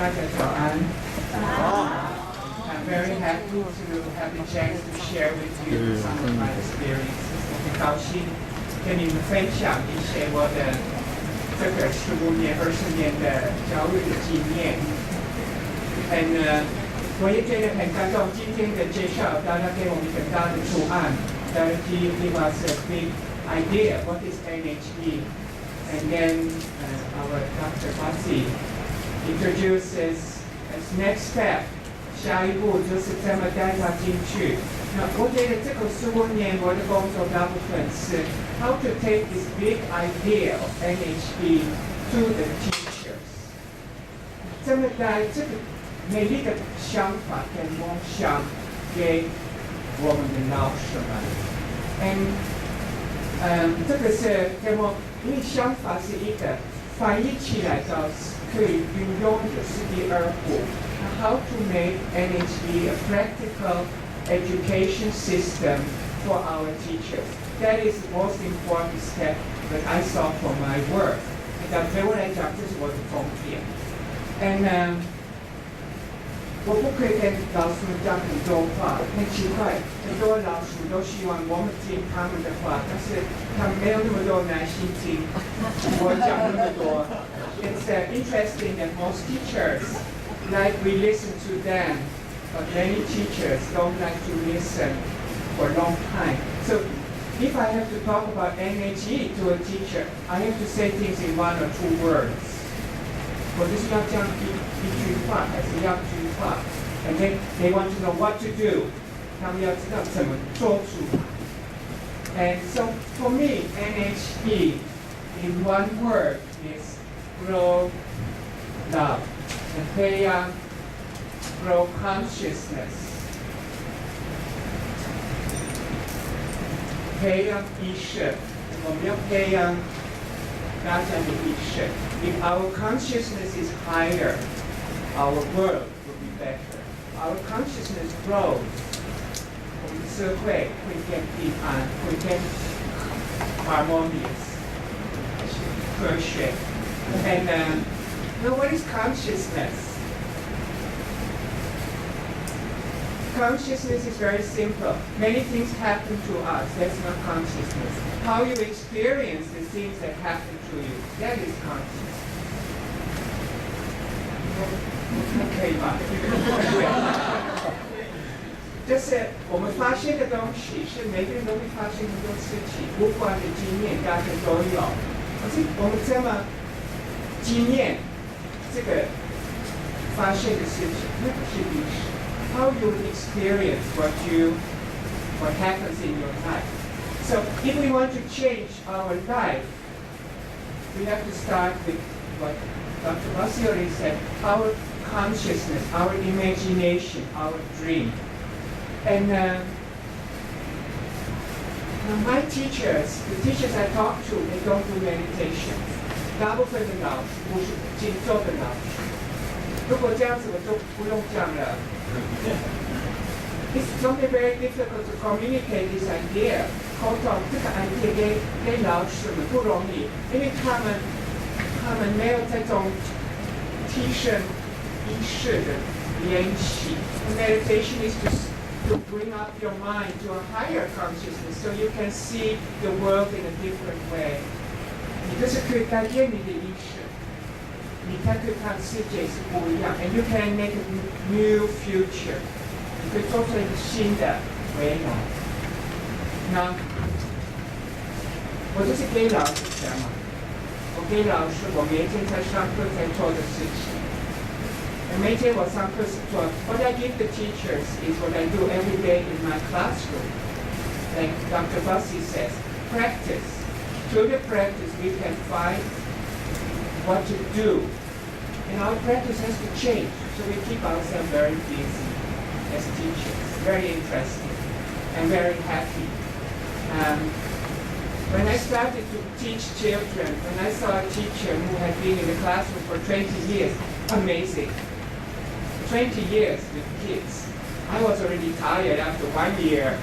大家早安。I'm very happy to have the chance to share with you some of my experiences. 很高兴跟你们分享一些我的这个15年、20年的教育的经验。我也觉得很感动，今天的介绍，大家给我们很大的图案，大家give us a big idea what is NHE, and then our Dr. Basi introduces as next step. 下一步就是怎么带他进去。那我觉得这个15年我的工作大部分是 how to take this big idea of NHE to the teachers. 怎么带这个美丽的想法跟梦想给我们的老师们。这个是给我，因为想法是一个翻译起来到可以运用的是第二步。How to make NHE a practical education system for our teachers. That is the most important step that I saw for my work. 对我来讲，这是我的重点。我不可以跟老师们讲很多话，很奇怪，很多老师都希望我们听他们的话，但是他们没有那么多耐心听我讲那么多。It's interesting that most teachers like we listen to them, but many teachers don't like to listen for a long time. So if I have to talk about NHE to a teacher, I have to say things in 1 or 2 words. 我就是要讲一句话，还是要句话 ，and then they want to know what to do. 他们要知道怎么做出来。And so for me, NHE in 1 word is grow love. 培养 grow consciousness. 培养意识，我们要培养大家的意识。If our consciousness is higher, our world will be better. Our consciousness grows, 我们的社会会更平安，会更 harmonious, 和谐。And now, what is consciousness? Consciousness is very simple. Many things happen to us. That's not consciousness. How you experience the things that happen to you, that is consciousness. 可以吗？就是我们发现的东西，是每个人都会发现很多事情，无关的经验，大家都有。可是我们怎么经验？这个发现的事情，那个是历史。How you experience what happens in your life. So if we want to change our life, we have to start with what Dr. Basi already said, our consciousness, our imagination, our dream. And my teachers, the teachers I talk to, they don't do meditation. 大部分的老师不是静坐的老师，如果这样子我就不用讲了。It's something very difficult to communicate this idea. 沟通这个 idea 给老师们不容易，因为他们没有这种提升意识的练习。Meditation is to bring up your mind to a higher consciousness, so you can see the world in a different way. 你就是可以改变你的意识，你才可以看世界是不一样 ，and you can make a new future。你可以做出一个新的未来。那我就是给老师讲嘛，我给老师我每天在上课在做的事情。每天我上课是做 ，what I give the teachers is what I do every day in my classroom. Like Dr. Basi says, practice. Through the practice, we can find what to do. And our practice has to change, so we keep ourselves very busy as teachers, very interesting and very happy. When I started to teach children, when I saw a teacher who had been in the classroom for 20 years, amazing. 20 years with kids. I was already tired after 1 year.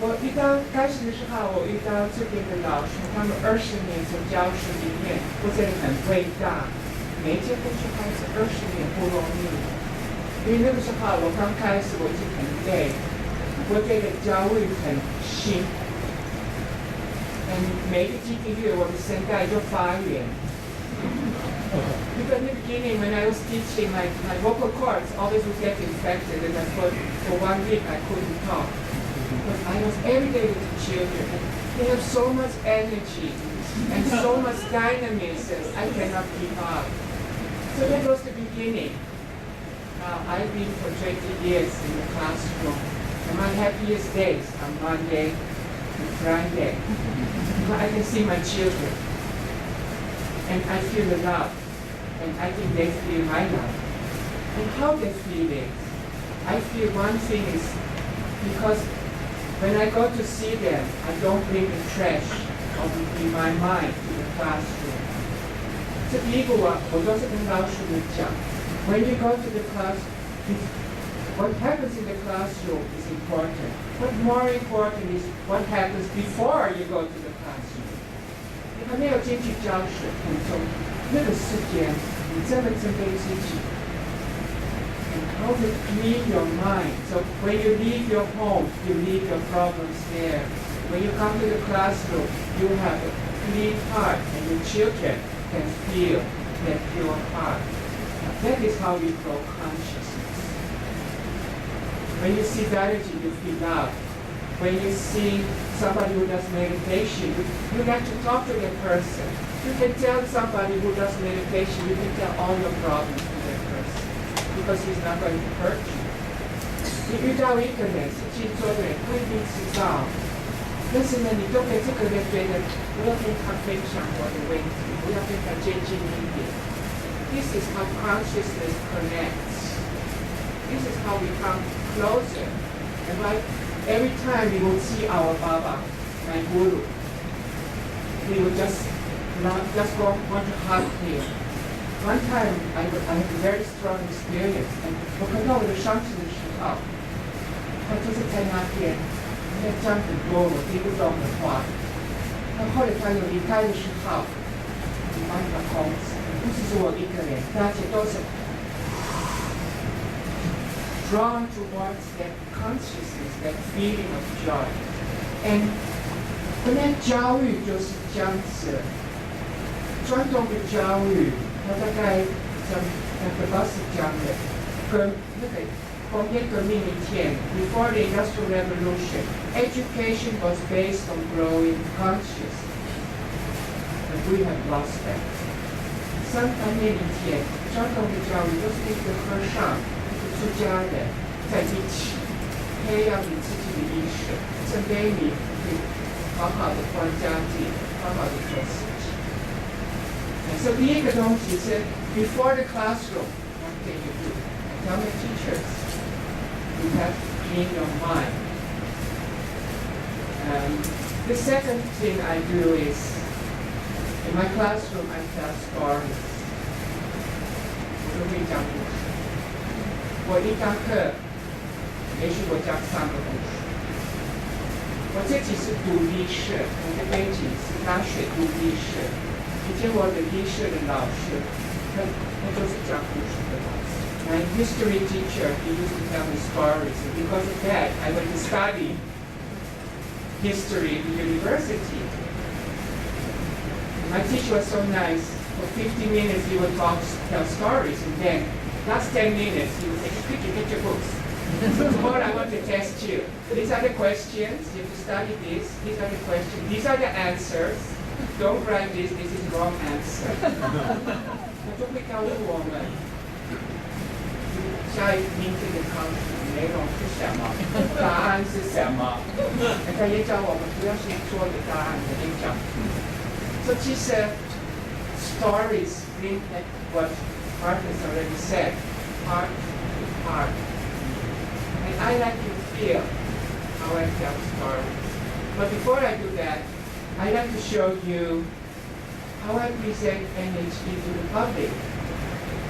我遇到开始的时候，我遇到这边的老师，他们20年从教室里面，我觉得很伟大，每一件故事开始20年不容易，因为那个时候我刚开始我已经很累，我觉得教育很辛苦，每一个几个月我的声带就发炎。Because in the beginning, when I was teaching, my vocal cords always would get infected, and for 1 week I couldn't talk. But I was every day with the children. They have so much energy and so much dynamism. I cannot keep up. So that was the beginning. Now I've been for 20 years in the classroom, and my happiest days are Monday and Friday. I can see my children, and I feel the love, and I think they feel my love. And how they feel it? I feel one thing is because when I go to see them, I don't bring the trash in my mind to the classroom. 这第一个我都是跟老师们讲 ，When you go to the class, what happens in the classroom is important. But more important is what happens before you go to the classroom. 你还没有进去教室很重要，那个时间你怎么准备自己？ How to clean your mind. So when you leave your home, you leave your problems there. When you come to the classroom, you have a clean heart, and your children can feel that pure heart. That is how we grow consciousness. When you see Dhariji, you feel love. When you see somebody who does meditation, you get to talk to that person. You can tell somebody who does meditation, you can tell all your problems to that person. Because he's not going to hurt you. 你遇到一个人是去做的人，不一定知道，但是呢，你都跟这个人觉得，我要跟他分享我的问题，我要跟他接近一点。This is how consciousness connects. This is how we come closer. And like every time we will see our Baba, my Guru, we would just want to hug him. One time I had a very strong experience, and 我看到我的上司的时候，他就是在那边，在讲很多我听不懂的话。那后来他有离开的时候，我把他控制，不是我一个人，大家都是 drawn towards that consciousness, that feeling of joy. And 可能教育就是这样子，传统的教育。 大概像老师讲的，工业革命以前 ，before the Industrial Revolution, education was based on growing consciousness, and we have lost that. 300年以前，传统的教育都是一个和尚、一个出家人在一起，培养你自己的意识，准备你好好的管家庭，好好的做事。 So 第一个东西是 before the classroom, what can you do? Tell the teachers, you have to clean your mind. The second thing I do is, in my classroom, I tell stories. 我都会讲故事。我一堂课，也许我讲3个故事。我自己是读历史，我的背景是大学读历史。 以前我的历史的老师，他就是讲故事的老师。My history teacher, he used to tell me stories. And because of that, I went to study history at the university. My teacher was so nice. For 50 minutes, he would tell stories, and then last 10 minutes, he would say, "Quickly, get your books. Tomorrow, I want to test you. These are the questions. You have to study this. These are the questions. These are the answers." Don't write this. This is wrong answer. 他就会告诉我们，下一明天的考试内容是什么，答案是什么。他也教我们不要写错的答案，我跟你讲。So 其实 stories bring like what Marga has already said, heart to heart. And I like to feel how I tell stories. But before I do that, I'd like to show you how I present NHE to the public,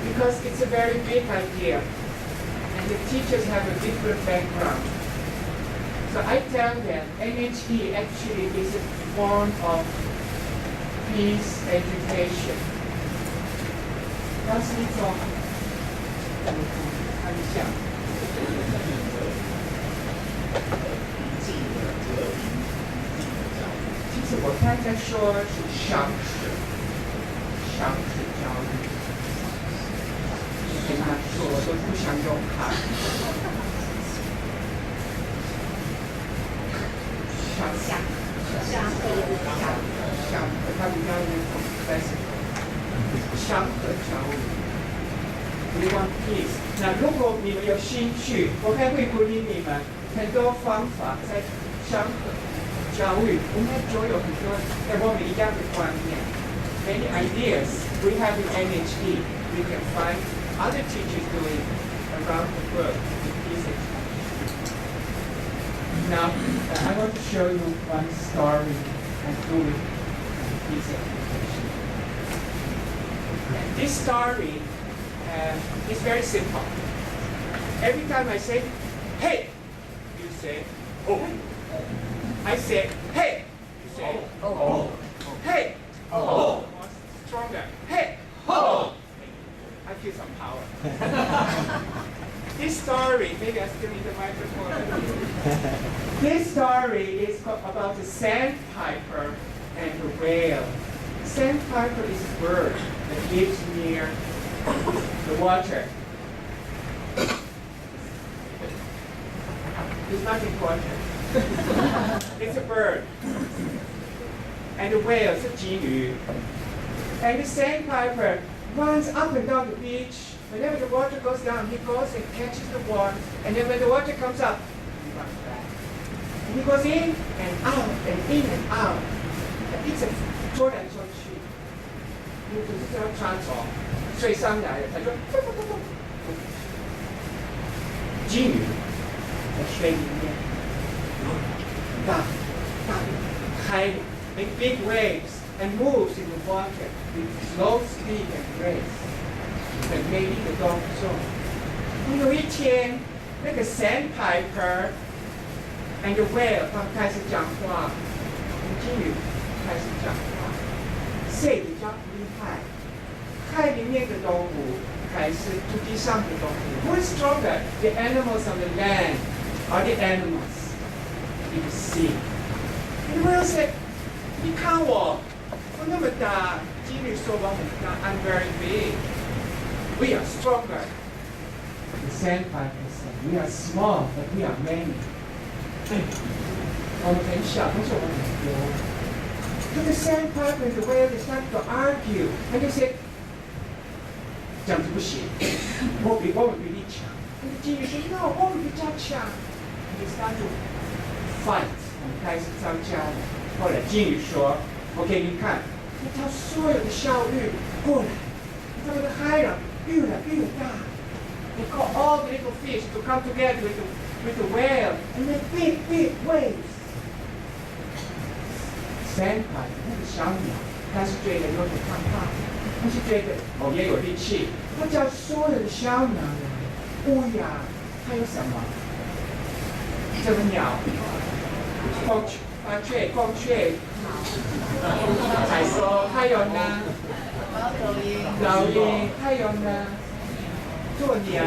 because it's a very big idea, and the teachers have a different background. So I tell them NHE actually is a form of peace education. 它是一种看一下。其实我刚才说是详实教育，跟他说我都不想用它。相和，它比较那种相和教育。We want peace。那如果你们有兴趣，我还会鼓励你们很多方法在相和教育。我们就有很多跟我们一样的观念 ，many ideas we have in NHE. We can find other teachers doing around the world with peace education. Now, I want to show you one story I'm doing peace education. And this story is very simple. Every time I say, hey, you say, oh. I say, hey, you say, oh. Hey, oh. More stronger. Hey, oh. I feel some power. This story, maybe I still need the microphone. This story is about the sandpiper and the whale. Sandpiper is a bird that lives near the water. It's not important. It's a bird. And the whale is a 鲫鱼. And the sandpiper runs up and down the beach. Whenever the water goes down, he goes and catches the worms. And then when the water comes up, he runs back. And he goes in and out and in and out. And it's a 捉来捉去。你只是这样穿梭，水上来了，他就鲫鱼在水里面，大海 make big waves and moves in the water with slow speed and grace. 很美丽的动作。有一天，那个 sandpiper and the whale 他们开始讲话，鲫鱼开始讲话，谁比较厉害？海里面的动物还是土地上的动物 ？Who is stronger? The animals on the land or the animals in the sea? And the whale said, 你看我那么大，鲫鱼说我很大 ，I'm very big. We are stronger. The sandpiper said, we are small, but we are many. 我们很小，但是我们很多。So the sandpiper and the whale started to argue, and they said, 这样子不行，我们比你强。鲫鱼说 ，No， 我们比较强。They started to fight， 我们开始吵架了。后来鲫鱼说，我给你看，一条所有的小鱼过来，他们的海洋越来越大。They call all the little fish to come together with the whale and make big waves. Sandpiper 那个小鸟，它是觉得有点害怕，它是觉得也有力气，它叫所有的小鸟来，乌鸦，还有什么？这个鸟，孔雀，还说还有呢，老鹰，还有呢。做娘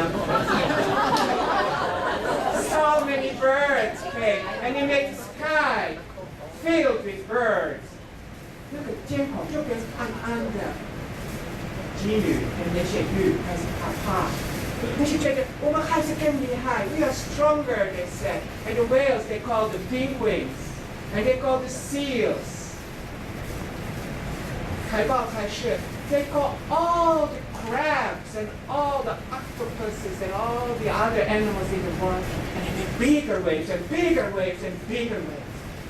So many birds came, and they made the sky filled with birds. 那个天空就变暗暗的，鲫鱼和那些鱼开始害怕，那些觉得我们还是更厉害 ，We are stronger, they said. And the whales they call the penguins, and they call the seals. 海豹开始 they call all the crabs and all the octopuses and all the other animals in the world, and they make bigger waves and bigger waves and bigger waves.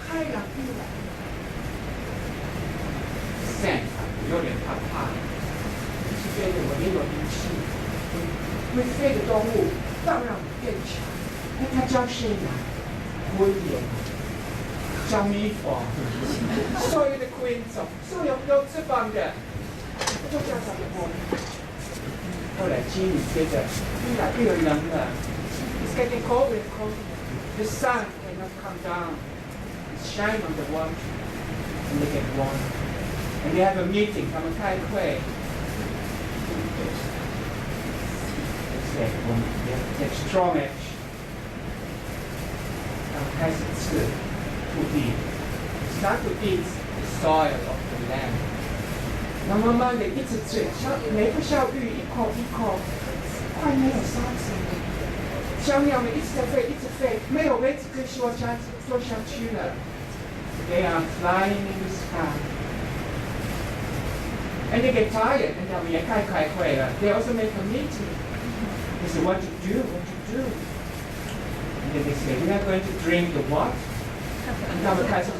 海洋越来越大。Sandpiper 有点害怕，是觉得我也有力气，会飞的动物当然更强。那它叫谁呀？昆虫，叫蜜蜂，所有的昆虫，所有有翅膀的，就叫它们昆虫。后来鲫鱼觉得越来越冷了 ，It's getting colder and colder. The sun cannot come down. It's shine on the water, and they get warm. And they have a meeting. 他们开会，对，我们要 take strong action， 然后开始吃土地 ，start to eat the soil of the land， 然后慢慢的一直吃，每个小鱼一口一口，快没有沙子，小鸟们一直在飞，一直飞，没有位置可以说下去了。They are flying in the sky. And they get tired, and they'll be They also make a meeting. They say, what to do? And then they say, we are going to drink the water. And they will kind of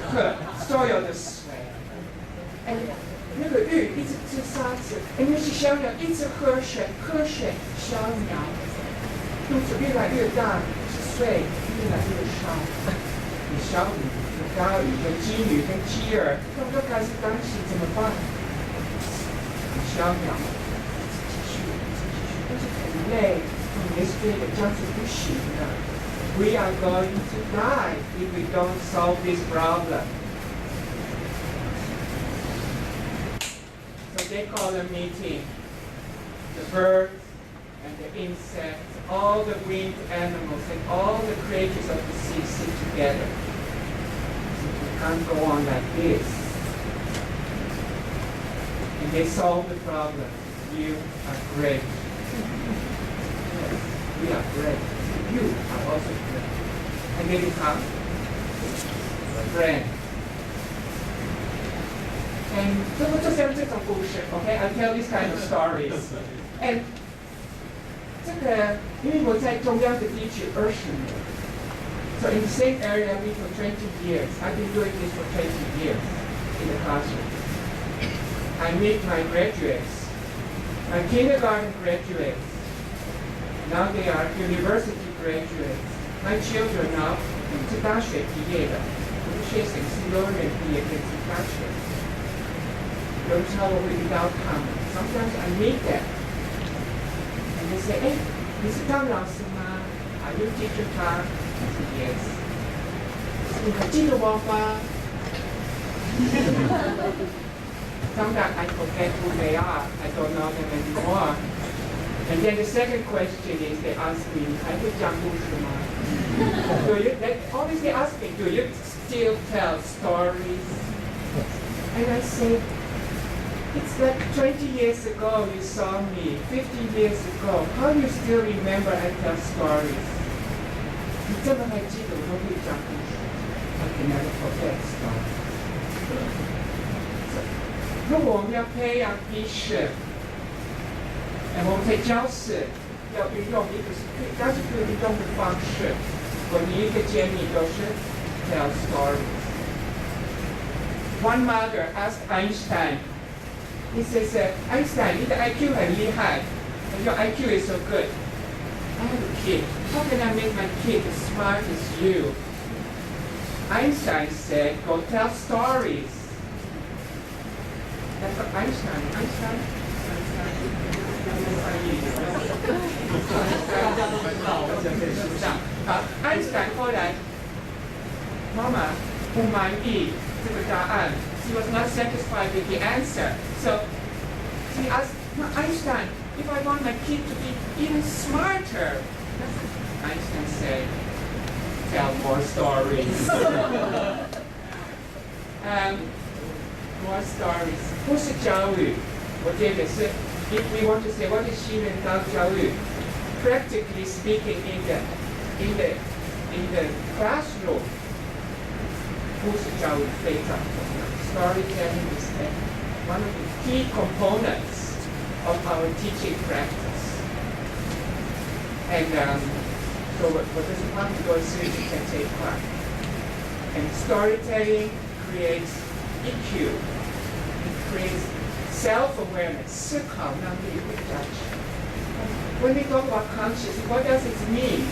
soil the sweat. And 那个鱼一直吃沙子，因为是小鸟一直喝水，小鸟肚子越来越大，水越来越少。小鱼、大鱼、鸡鱼跟鸡儿，他们都开始担心怎么办？小鸟继续，但是很累，很没睡的，这样子不行的。We are going to die if we don't solve this problem. So they call a meeting. The birds and the insects, all the winged animals, and all the creatures of the sea sit together. So we can't go on like this. And they solve the problem. You are great. Yes, we are great. You are also great. And they become friends. And so we'll just have some bullshit, okay? I'll tell these kind of stories. And 这个，因为我在中央的地区20年 ，so in the same area I live for 20 years. I've been doing this for 20 years in the classroom. I meet my graduates, my kindergarten graduates. Now they are university graduates. My children now 是大学毕业的，我的学生是幼儿园毕业跟是大学。有时候我会遇到他们 ，sometimes I meet them. And they say, hey, this is Tam老师吗 Are you teacher Tam? I said, yes. 你还记得我吗 Sometimes I forget who they are. I don't know them anymore. And then the second question is, they ask me, 还会讲故事吗 they always they ask me, do you still tell stories? And I say, it's like 20 years ago you saw me, 50 years ago. How do you still remember and tell stories? 你这么还记得我都会讲故事 I can never forget stories. 如果我们要培养意识，我们在教室要运用一个但是可以运用的方式，我第一个建议都是 tell stories. One mother asked Einstein, he says, Einstein, 你的 IQ 很厉害 your IQ is so good. I have a kid. How can I make my kid as smart as you? Einstein said, go tell stories. That's what Einstein. Einstein 后来，妈妈不满意这个答案。He was not satisfied with the answer. So he asked Einstein, if I want my kid to be even smarter, Einstein said, tell more stories. More stories. 不是教育，我觉得是 if we want to say what is 新人道教育 practically speaking in the classroom, 不是教育非常重要。Storytelling is one of the key components of our teaching practice. And so 我这是花很多时间在这一块。And storytelling creates EQ. It creates self-awareness. 思考能力会加强。When we talk about consciousness, what does it mean?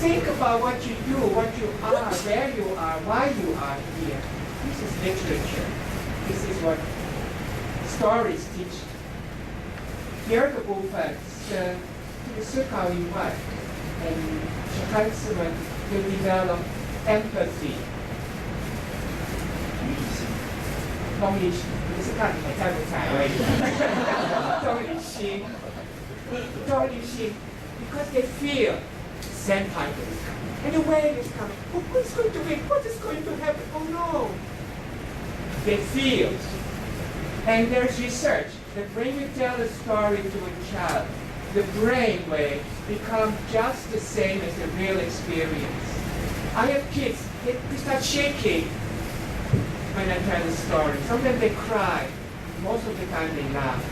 Think about what you do, what you are, where you are, why you are here. This is literature. This is what stories teach. 第二个部分是这个思考以外，小孩子们要 develop empathy. 同理心，是看你还在不在而已。同理心 because they feel sandpiper is coming, and the wave is coming. Who is going to win? What is going to happen? Oh no! They feel. And there's research that when you tell a story to a child, the brain waves become just the same as the real experience. I have kids, they start shaking when I tell a story. Sometimes they cry. Most of the time they laugh.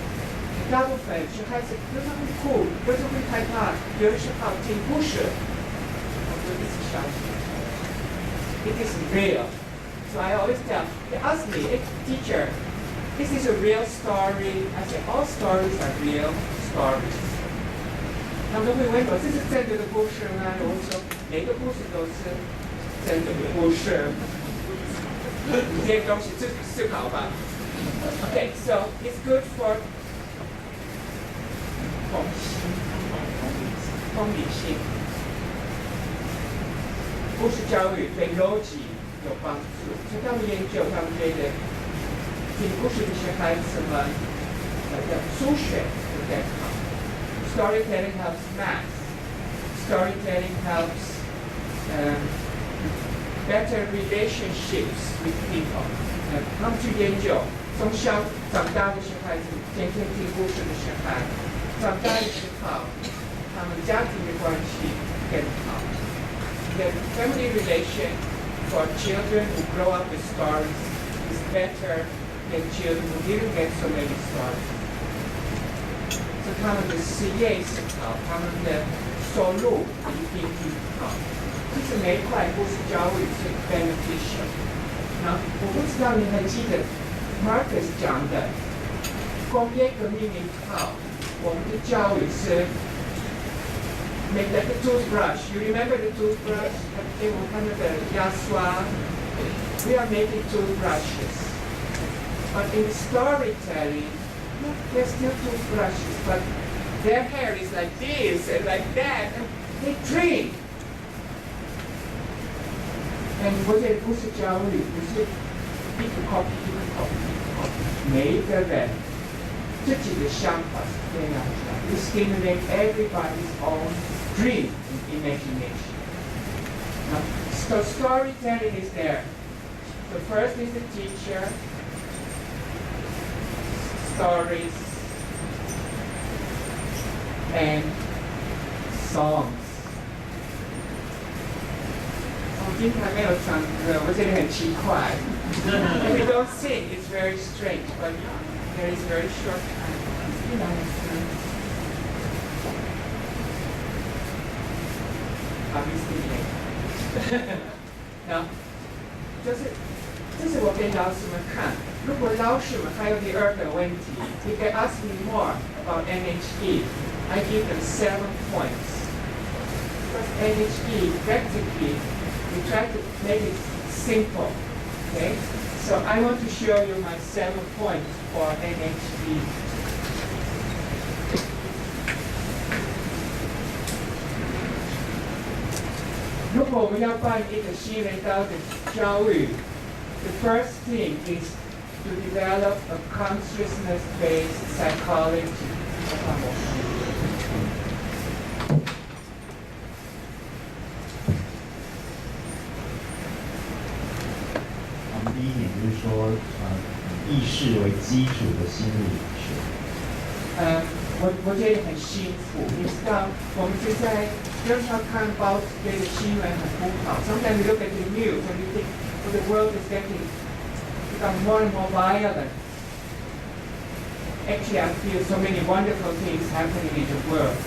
大部分小孩子有时候会哭，有时候会害怕，有的时候听故事，我就一直相信。It is real. So I always tell, they ask me, hey, teacher, is this a real story? I say, all stories are real stories. 他们会问我，这是真的故事吗？我说，每个故事都是真的故事。你这些东西自己思考吧。Okay, so it's good for 同理心。故事教育对逻辑有帮助，所以他们研究，他们觉得听故事的小孩子们数学会更好。Storytelling helps math. Storytelling helps better relationships with people. 他们去研究，从小长大的小孩子，天天听故事的小孩，长大的时候，他们家庭的关系更好。The family relation for children who grow up with stories is better than children who didn't get so many stories. 所以他们的事业是好，他们的收入一定好。其实每一块故事教育是 beneficial。那我不知道你还记得 Marga 讲的，工业革命以后，我们的教育是 make like a toothbrush. You remember the toothbrush? 我看那个牙刷 We are making toothbrushes. But in storytelling, look, they're still toothbrushes, but their hair is like this and like that, and they drink. And 我觉得故事教育不是一个 copy 一个 copy， 每一个人自己的想法是这样的。We stimulate everybody's own dream and imagination. Now, so storytelling is there. So first is the teacher, stories, and songs. 我今天没有唱歌，我觉得很奇怪。If we don't sing, it's very strange, but there is very short time. Obviously, 那这是我给老师们看。如果老师们还有第二个问题 ，you can ask me more about NHE. I give them 7 points. Because NHE practically, we try to make it simple. Okay? So I want to show you my 7 points for NHE. 如果我们要办一个新人道的教育 the first thing is to develop a consciousness-based psychology. 第一点就是说，以意识为基础的心理学。我觉得很辛苦，你知道，我们现在经常看报纸，觉得新闻很不好。Sometimes you look at the news and you think, well, the world is become more and more violent. Actually, I feel so many wonderful things happening in the world.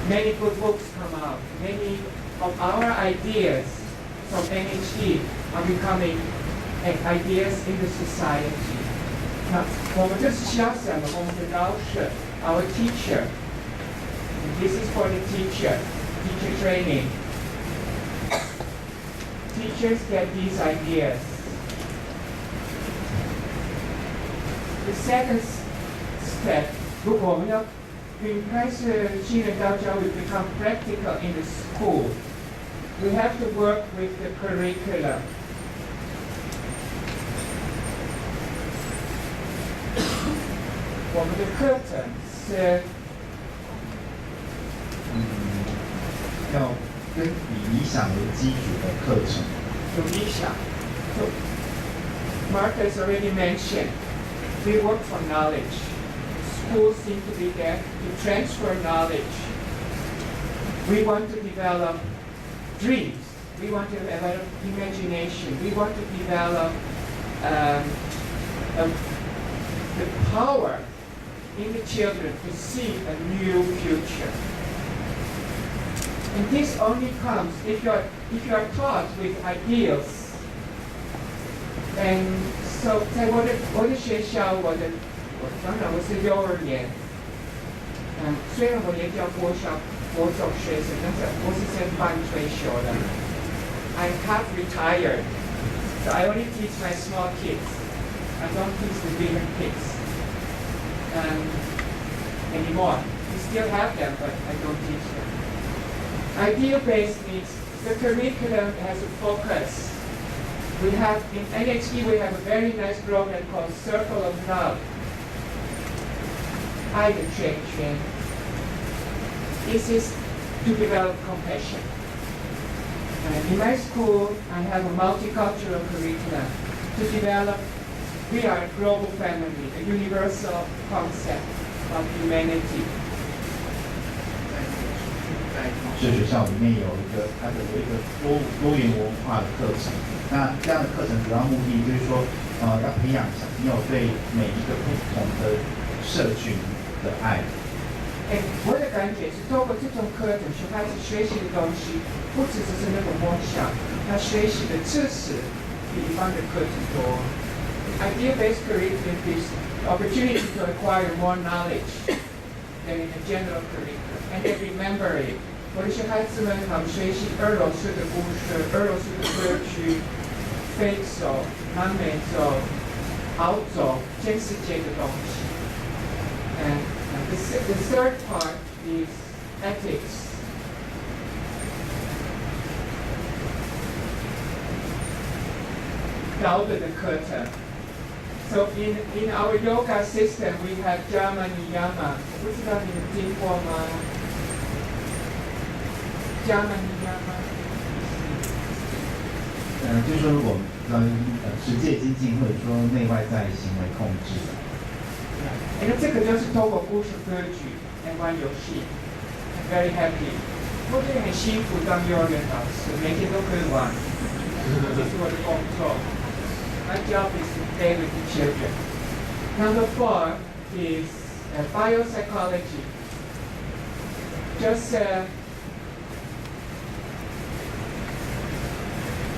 Many good books come out. Many of our ideas from NHE are becoming ideas in the society. 那我们就是想想的，我们的老师 our teacher. This is for the teacher training. Teachers get these ideas. The second step, 如果我们要开始新人道教育 become practical in the school, we have to work with the curriculum. 我们的课程是要跟以理想为基础的课程。有理想。So, Marga has already mentioned, we work for knowledge. Schools seem to be there to transfer knowledge. We want to develop dreams. We want to develop imagination. We want to develop the power in the children to see a new future. And this only comes if you are taught with ideals. And so 在我的学校，当然我是幼儿园，虽然我也教国小、国中学生，但是我是先半退休的。I'm half retired, so I only teach my small kids. I don't teach the bigger kids anymore. We still have them, but I don't teach them. Ideal-based means the curriculum has a focus. We have, in NHE, we have a very nice program called Circle of Love. 爱的圈圈. This is to develop compassion. In my school, I have a multicultural curriculum to develop, we are a global family, a universal concept of humanity. 这学校里面有一个多元文化的课程，那这样的课程主要目的就是说，要培养小朋友对每一个不同的社群的爱。我的感觉是，透过这种课程，小孩子学习的东西，不只是那个梦想，他学习的知识比一般的课程多。Idea-based curriculum is the opportunity to acquire more knowledge than in a general curriculum, and they remember it. 我的小孩子们他们学习俄罗斯的故事、俄罗斯的歌曲、非洲、南美洲、澳洲、全世界的东西。And the third part is ethics. 道德的课程。So in our yoga system, we have Jama Niyama. 不知道你们听过吗？ Jama Niyama. 就是说我们持戒精进或者说内外在行为控制。因为这个就是透过故事歌剧来玩游戏 ，I'm very happy。我觉得很辛苦当幼儿园老师，每天都可以玩，这是我的工作。My job is to play with the children. Number 4 is biopsychology. Just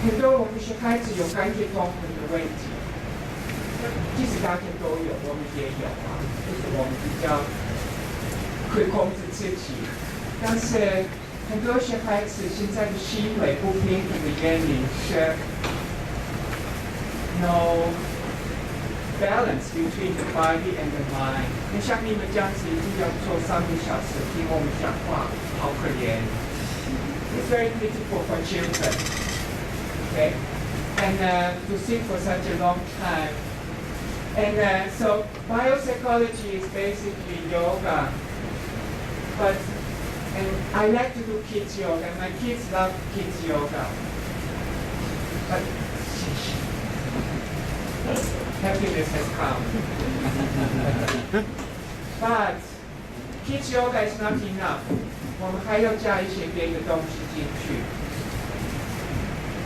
很多我们小孩子有感觉痛苦的问题，即使大家都有，我们也有啊，就是我们比较可以控制自己，但是很多小孩子现在的行为不平衡的原因是 no balance between the body and the mind。那像你们这样子一定要做3个小时听我们讲话，好可怜。It's very critical for children. Okay, and to sit for such a long time. And so biopsychology is basically yoga. And I like to do kids yoga. My kids love kids yoga. But happiness has come. But kids yoga is not enough. 我们还要加一些别的东西进去。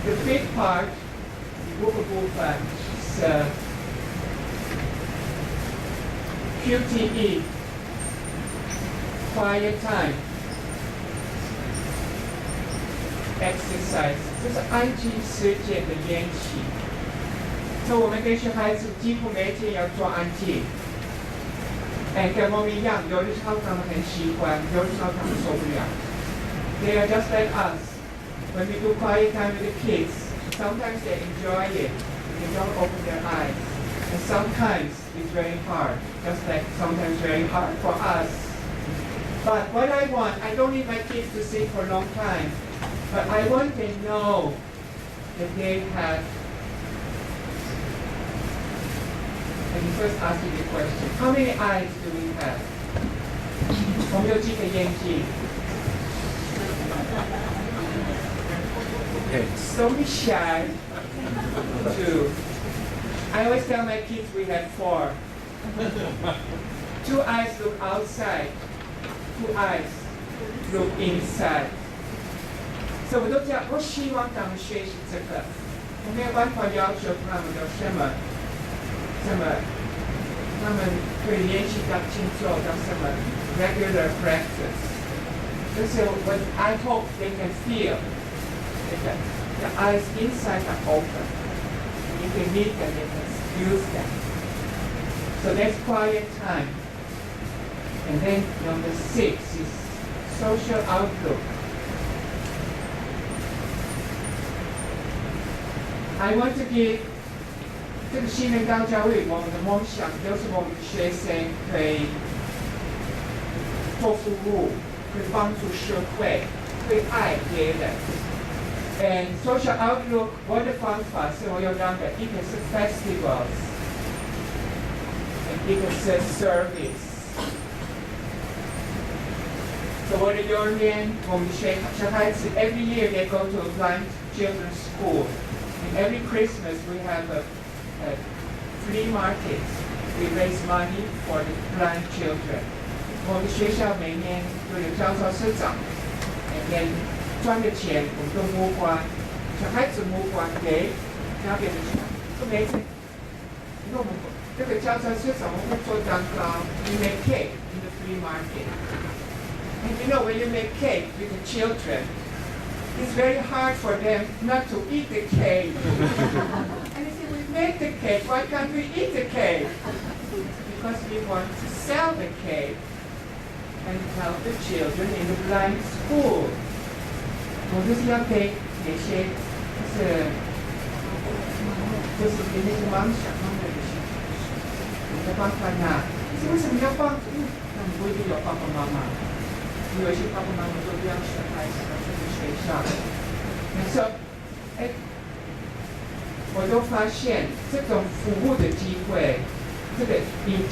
The fifth part, 第5个部分是 QTE, quiet time, exercise， 这是安静时间的练习。所以我们跟小孩子几乎每天要做安静。跟我们一样，有的时候他们很喜欢，有的时候他们受不了。They are just like us. When we do quiet time with the kids, sometimes they enjoy it. They don't open their eyes. And sometimes it's very hard, just like sometimes very hard for us. But what I want, I don't need my kids to sit for a long time, but I want them to know that they have And first ask you the question, how many eyes do we have? 我们有几个眼睛 Don't be shy. 2. I always tell my kids we have 4. 2 eyes look outside. 2 eyes look inside. So 我都讲，我希望他们学习这个，我没有办法要求他们有什么，他们可以练习到清楚到什么 regular practice。就是 what I hope they can feel that the eyes inside are open. You can meet them, you can use them. So that's quiet time. And then number 6 is social outlook. I want to give 这个新人道教育，我们的梦想就是我们的学生可以做服务，可以帮助社会，可以爱别人。And social outlook 我的方法是我有两个，一个是 festivals， 一个是 service。So 我的幼儿园，我们的小孩子 every year they go to a blind children's school. And every Christmas we have a flea market. We raise money for the blind children. 我们学校每年都有教授市长 and then 赚的钱我们都募款，小孩子募款给那边的小孩。就每次，因为我们这个教授市长我们会做蛋糕 ，we make cake in the flea market. And you know when you make cake with the children, it's very hard for them not to eat the cake. And they say, we make the cake, why can't we eat the cake? Because we want to sell the cake and help the children in the blind school. 我就是要给那些就是给那些梦想他们的我的办法呢？为什么要帮助？那你不一定有爸爸妈妈。有一些爸爸妈妈都不让小孩子到这个学校，所以，我都发现这种服务的机会，这个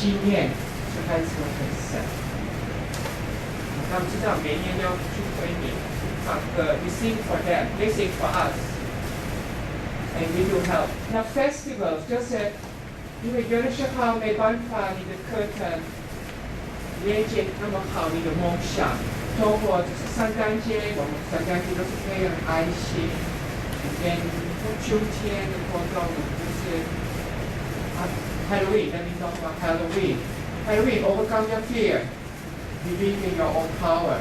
经验，小孩子都很少。他们知道每年要去推你，唱歌 ，we sing for them, they sing for us, and we do help. Now festivals 就是因为有的时候没办法，你的课程。连接那么好的一个梦想，透过就是圣诞节，我们圣诞节都是培养爱心，跟秋天的活动就是 Halloween， let me talk about Halloween. Halloween, overcome your fear, believe in your own power.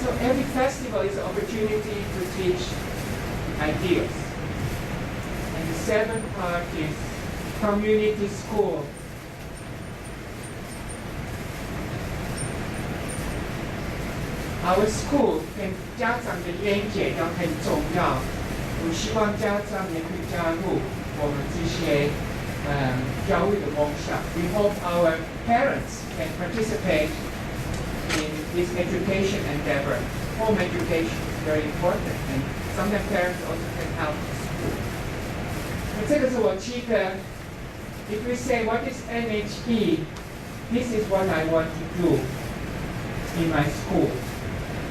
So every festival is an opportunity to teach ideals. And the 7th part is community school. Our school 跟家长的连接都很重要。我希望家长也可以加入我们这些教育的梦想。We hope our parents can participate in this education endeavor. Home education is very important, and sometimes parents also can help the school. 这个是我7个。If we say what is NHE, this is what I want to do in my school.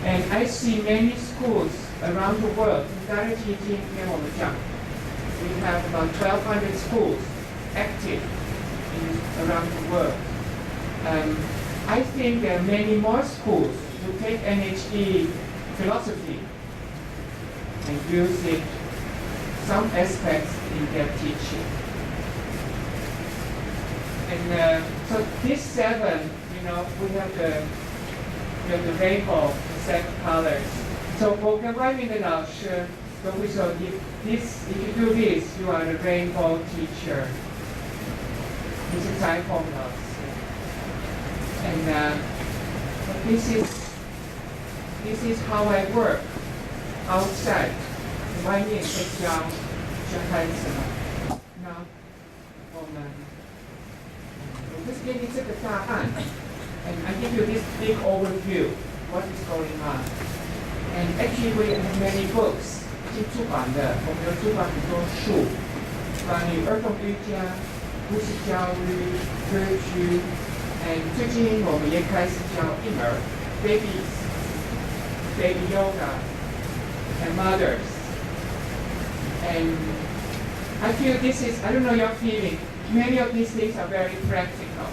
And I see many schools around the world. We have about 1,200 schools active around the world. I think there are many more schools who take NHE philosophy and use it, some aspects in their teaching. And so this 7, we have the rainbow. 7 colors. So 我跟外面的老师都会说 if you do this, you are a rainbow teacher. 你是彩虹老师。And this is how I work outside. 外面在教小孩子们。那我就是给你这个答案。And I give you this big overview. What is going on? And actually, we have many books. 已经出版的，我们有出版很多书，关于儿童瑜伽、故事教育、歌剧，最近我们也开始教婴儿 baby yoga and mothers. And I feel this is, I don't know your feeling, many of these things are very practical.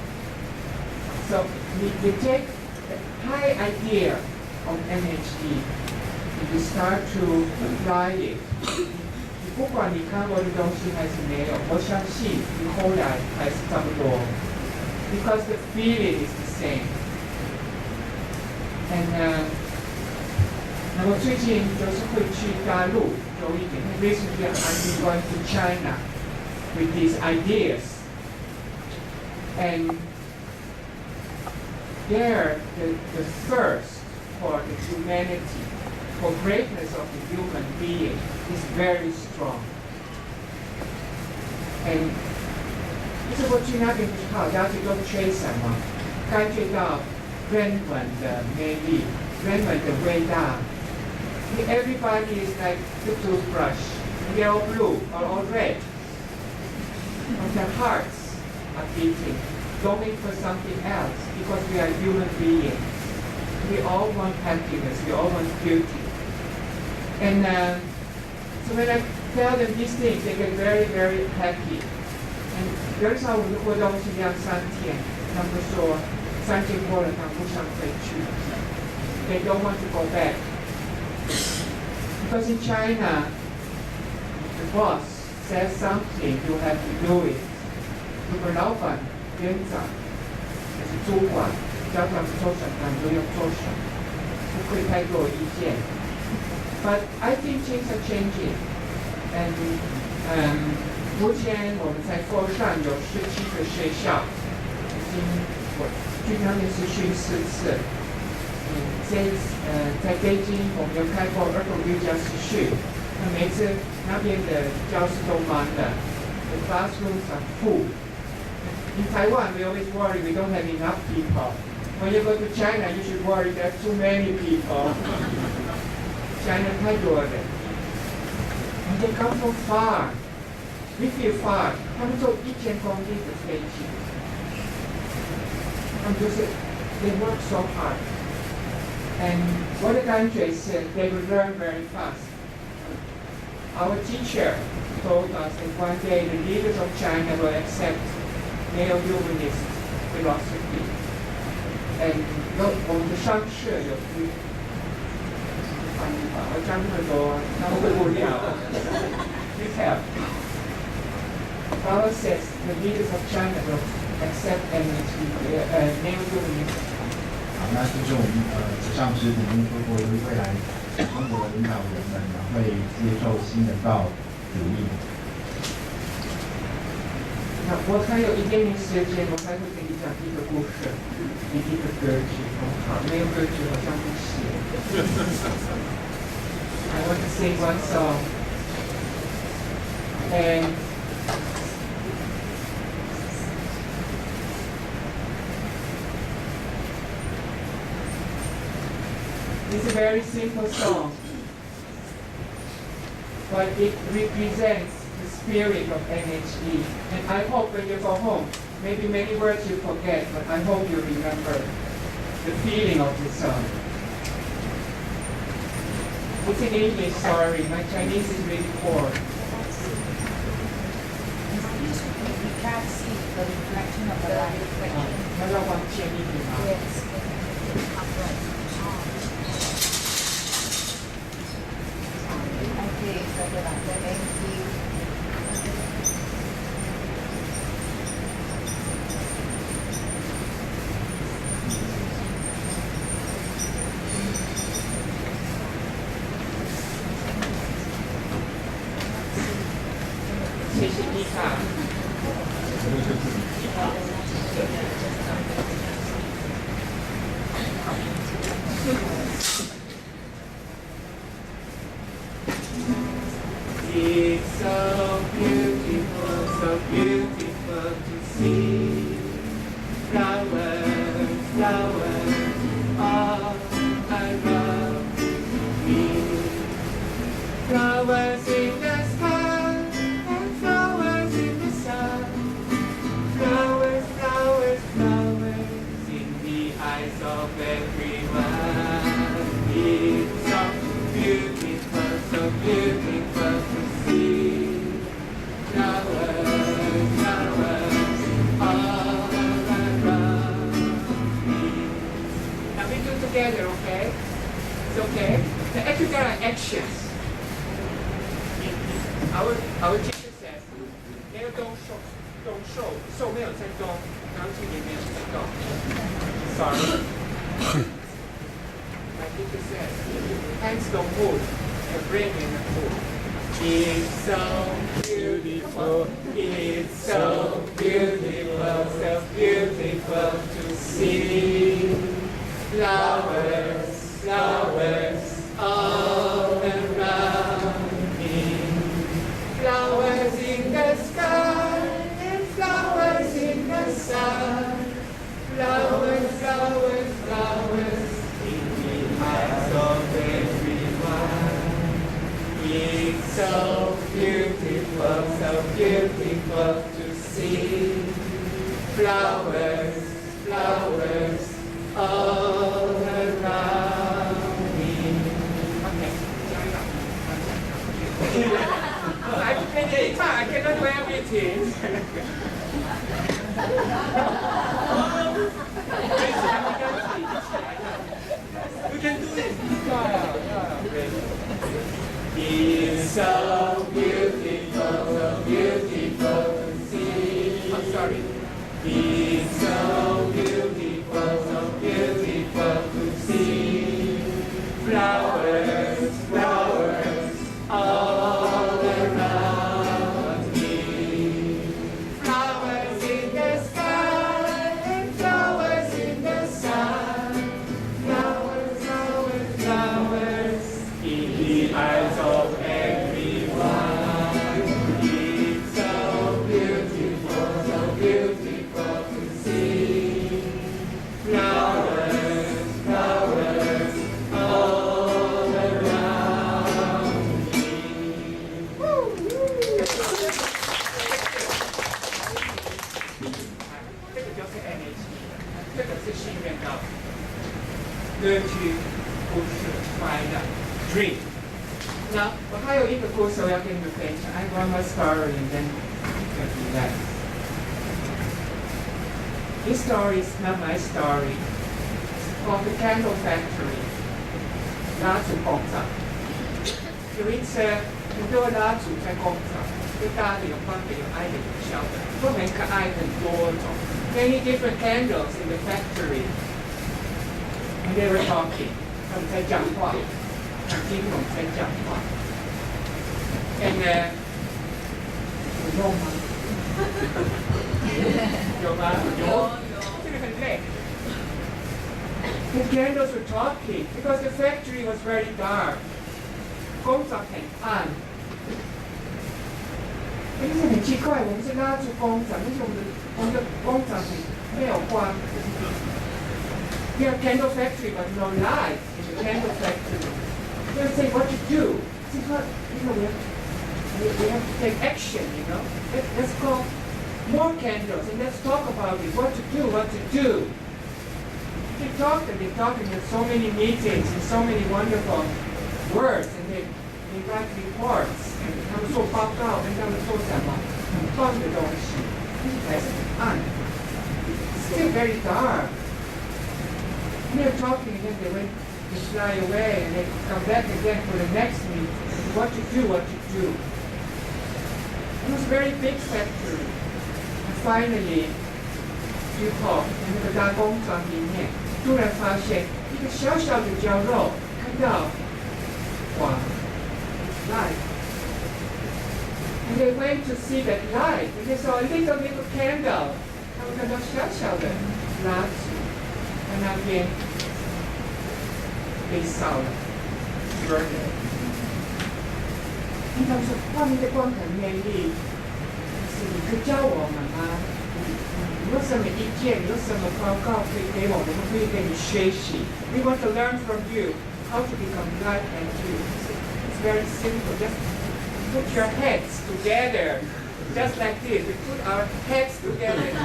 So we take the high idea of NHE and you start to apply it. 不管你看过的东西还是没有，我相信你后来还是差不多 ，because the feeling is the same. And 那么最近就是会去大陆久一点。Recently I'm going to China with these ideas, and there the thirst for the humanity, for greatness of the human being is very strong. And 就是我去那边不是好了解都缺什么，感觉到人文的魅力，人文的伟大。Everybody is like the toothbrush. They're all blue or all red. And their hearts are beating, longing for something else because we are human beings. We all want happiness. We all want beauty. And so when I tell them these things, they get very, very happy. And 有的时候我们的活动是2-3天，他们说3天过了，他们不想回去。They don't want to go back. Because in China, the boss says something, you have to do it. 如果老板、园长还是主管叫他们做什么，他们就要做什么，不可以太多意见。But I think things are changing. And 目前我们在佛山有17个学校，已经我去那边是训4次。在北京我们有开过儿童瑜伽实训，那每次那边的教室都满了 ，the classrooms are full. In Taiwan, we always worry we don't have enough people. When you go to China, you should worry there are too many people. China 太多人 ，and they come from far. We feel far. 他们坐1000公里的飞机，他们就是 they work so hard. And 我的感觉是 they will learn very fast. Our teacher told us that one day the leaders of China will accept Neohumanism philosophy. And 我们的上社有翻译吧，我讲很多，他们会无聊。Please help. Paul says the leaders of China will accept Neohumanism. 好，那就是我们上师里面说过，就是未来中国的领导人们会接受新人道主义。那我还有一点点时间，我还会给你讲一个故事，一个歌剧。好，没有歌剧好像不行。I want to sing one song, and it's a very simple song, but it represents the spirit of NHE. And I hope when you go home, maybe many words you forget, but I hope you remember the feeling of the song. It's in English, sorry, my Chinese is really poor. We can't see the reflection of the light. 那要往前一点吗？ Yes. Okay, so the NHE. It's so beautiful to see. Flowers, flowers, all around me. Flowers in the sky and flowers in the sun. It's okay. The actually there are actions. Our teacher says, 没有动手，手没有在动，钢琴也没有在动。Sorry. My teacher says, hands don't move, your brain will move. It's so beautiful, it's so beautiful, so beautiful to see. Flowers, flowers all around me. Flowers in the sky and flowers in the sun. Flowers, flowers, flowers in the eyes of everyone. It's so beautiful to see. Flowers, flowers all around me. Okay, I play the guitar, I cannot do everything. You can do it. It's so beautiful to see. I'm sorry. It's so beautiful to see. Flowers, flowers all around me. Flowers in the sky and flowers in the sun. Flowers, flowers, flowers in the eyes of everyone. It's so beautiful to see. Flowers, flowers all around me. This is NHE. This is 新人道歌剧故事快乐 Dream. Now, 我还有一个故事我要跟你们分享。I want my story and then you can relax. This story is not my story. It's called the Candle Factory. 蜡烛工厂。有一次，很多蜡烛在工厂，就大的有方的有爱的有小的，都很可爱，很多种。Many different candles in the factory. And they were talking. 他们在讲话，金融在讲话。And 有用吗？有吗？有。这个很累。The candles were talking because the factory was very dark. 工厂很暗。但是很奇怪，我们是蜡烛工厂，但是我们的工厂没有光。We have candle factory, but no light in the candle factory. They say what to do. This is what we have to take action. Let's call more candles and let's talk about it. What to do. They talked and there's so many meetings and so many wonderful words and they write reports and 他们做报告跟他们做什么很棒的东西，但是还是很暗。Still very dark. And they're talking and then they went to fly away and they come back again for the next meeting. What to do. It was a very big factory. And finally, 最后在那个大工厂里面，突然发现一个小小的角落，看到光 light. And they went to see that light, and they saw a little candle. 他们看到小小的蜡烛，在那边被烧了 ，burned. 他们说外面的光很美丽，是你可以教我们吗？有什么意见？有什么报告可以给我们？我们可以跟你学习。We want to learn from you how to become like you. It's very simple. Just put your heads together, just like this. We put our heads together.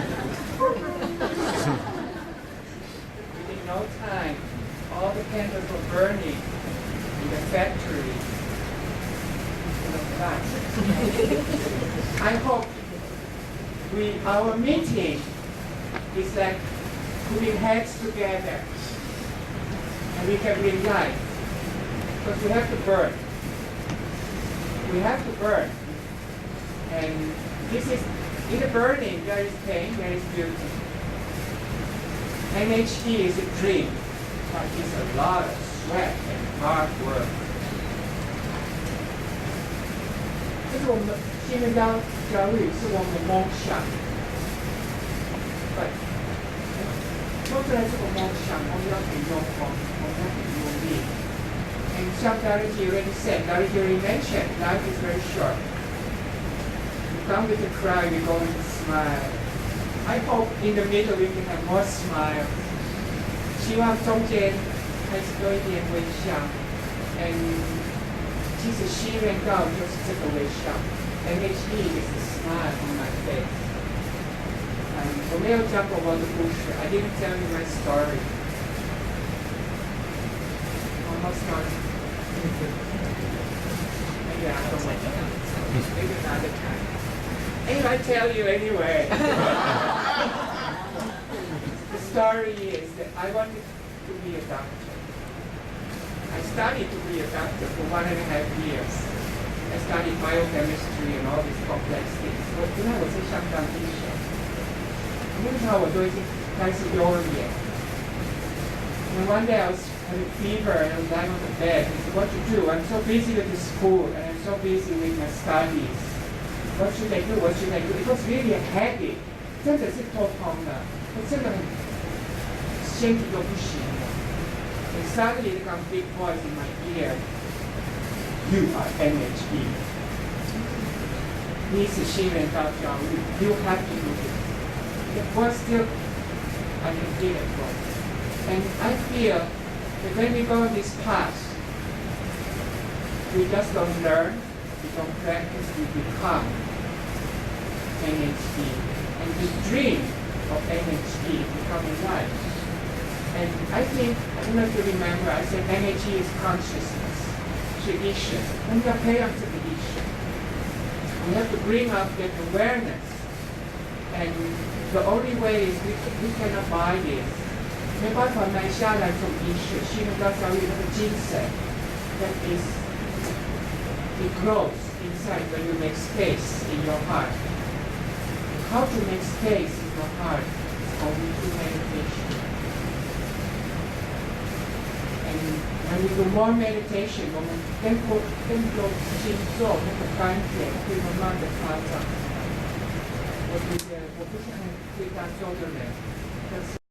Within no time, all the candles were burning in the factory. I hope our meeting is like putting heads together and we can bring light Because we have to burn. We have to burn. And this is, in the burning, there is pain, there is beauty. NHE is a dream, but it's a lot of sweat and hard work. 这是我们的新人教育，是我们的梦想。对，说出来这个梦想，我们要很用功，我们要很用力。And some Dariji already said, Dariji already mentioned, life is very short. You come with a cry, we go with a smile. I hope in the middle we can have more smile. 希望中间还是多一点微笑。And 其实新人道就是这个微笑。NHE is a smile on my face. 我没有讲过我的故事。I didn't tell you my story. Almost done. Maybe after maybe another time. Anyway, I tell you anyway. The story is that I wanted to be a doctor. I studied to be a doctor for 1.5 years. I studied biochemistry and all these complex things. 原来我是香港医生。那时候我都已经开始幼儿园。And one day I was having fever and I was lying on the bed. I said, what to do? I'm so busy with the school and I'm so busy with my studies. What should I do? What should I do? It was really a headache. 真的是头痛的，我真的很身体都不行了。And suddenly there comes a big voice in my ear. You are NHE. 你是新人道教育 You have to do this. But still, I can feel it from. And I feel that when we go on this path, we just don't learn, we don't practice, we become NHE. And the dream of NHE becoming life. And I think, I don't know if you remember, I said NHE is consciousness, 是意识，我们要培养这个意识。We have to bring up that awareness. And the only way is we cannot buy this. 没办法买下来这种意识，新人道教育那个精神 that is, it grows inside when you make space in your heart. How to make space in your heart is only through meditation. And when we do more meditation, 我们更多星座那个感觉会慢慢的发展。我觉得我不是很会当做的人，但是。